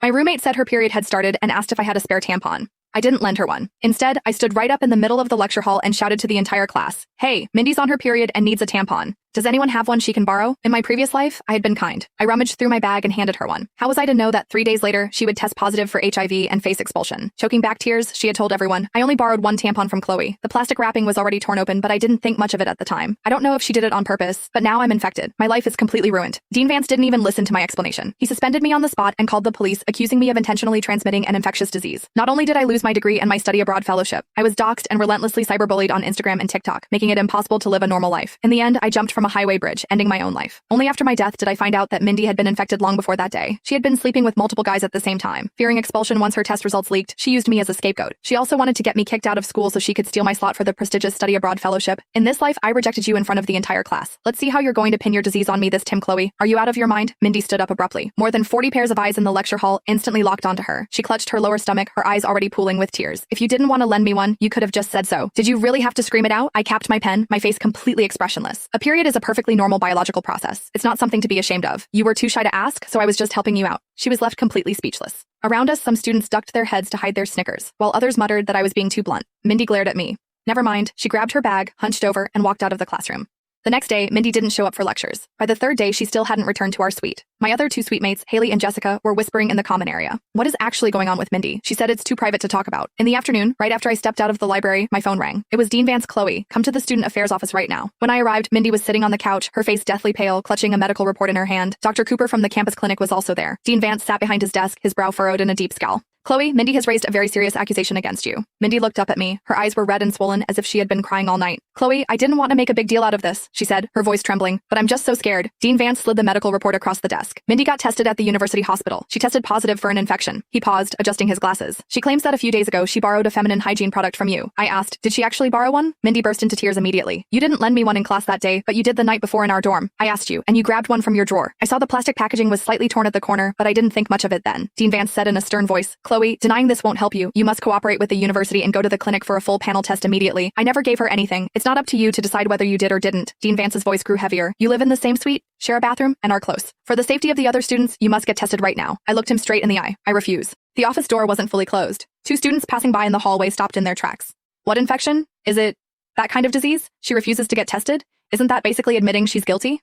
My roommate said her period had started and asked if I had a spare tampon. I didn't lend her one. Instead, I stood right up in the middle of the lecture hall and shouted to the entire class, "Hey, Mindy's on her period and needs a tampon. Does anyone have one she can borrow?" In my previous life, I had been kind. I rummaged through my bag and handed her one. How was I to know that 3 days later, she would test positive for HIV and face expulsion? Choking back tears, she had told everyone, "I only borrowed one tampon from Chloe. The plastic wrapping was already torn open, but I didn't think much of it at the time. I don't know if she did it on purpose, but now I'm infected. My life is completely ruined." Dean Vance didn't even listen to my explanation. He suspended me on the spot and called the police, accusing me of intentionally transmitting an infectious disease. Not only did I lose my degree and my study abroad fellowship, I was doxxed and relentlessly cyberbullied on Instagram and TikTok, making it impossible to live a normal life. In the end, I jumped from a highway bridge, ending my own life. Only after my death did I find out that Mindy had been infected long before that day. She had been sleeping with multiple guys at the same time. Fearing expulsion once her test results leaked, she used me as a scapegoat. She also wanted to get me kicked out of school so she could steal my slot for the prestigious study abroad fellowship. In this life, I rejected you in front of the entire class. Let's see how you're going to pin your disease on me this time, Chloe. Are you out of your mind? Mindy stood up abruptly. More than 40 pairs of eyes in the lecture hall instantly locked onto her. She clutched her lower stomach, her eyes already pooling with tears. "If you didn't want to lend me one, you could have just said so. Did you really have to scream it out?" I capped my pen, my face completely expressionless. A period is a perfectly normal biological process. It's not something to be ashamed of. You were too shy to ask, so I was just helping you out. She was left completely speechless. Around us, some students ducked their heads to hide their snickers, while others muttered that I was being too blunt. Mindy glared at me. Never mind, she grabbed her bag, hunched over, and walked out of the classroom. The next day, Mindy didn't show up for lectures. By the third day, she still hadn't returned to our suite. My other two suite mates, Haley and Jessica, were whispering in the common area. "What is actually going on with Mindy?" She said it's too private to talk about. In the afternoon, right after I stepped out of the library, my phone rang. It was Dean Vance. "Chloe, come to the student affairs office right now." When I arrived, Mindy was sitting on the couch, her face deathly pale, clutching a medical report in her hand. Dr. Cooper from the campus clinic was also there. Dean Vance sat behind his desk, his brow furrowed in a deep scowl. "Chloe, Mindy has raised a very serious accusation against you." Mindy looked up at me. Her eyes were red and swollen as if she had been crying all night. "Chloe, I didn't want to make a big deal out of this," she said, her voice trembling, "but I'm just so scared." Dean Vance slid the medical report across the desk. "Mindy got tested at the university hospital. She tested positive for an infection." He paused, adjusting his glasses. "She claims that a few days ago she borrowed a feminine hygiene product from you." I asked, "Did she actually borrow one?" Mindy burst into tears immediately. "You didn't lend me one in class that day, but you did the night before in our dorm. I asked you, and you grabbed one from your drawer. I saw the plastic packaging was slightly torn at the corner, but I didn't think much of it then." Dean Vance said in a stern voice, "Chloe, denying this won't help you. You must cooperate with the university and go to the clinic for a full panel test immediately. I never gave her anything. It's not up to you to decide whether you did or didn't." Dean Vance's voice grew heavier. "You live in the same suite, share a bathroom, and are close. For the safety of the other students, you must get tested right now." I looked him straight in the eye. "I refuse." The office door wasn't fully closed. Two students passing by in the hallway stopped in their tracks. "What infection? Is it that kind of disease? She refuses to get tested? Isn't that basically admitting she's guilty?"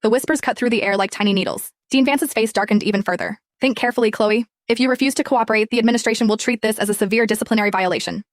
The whispers cut through the air like tiny needles. Dean Vance's face darkened even further. "Think carefully, Chloe. If you refuse to cooperate, the administration will treat this as a severe disciplinary violation."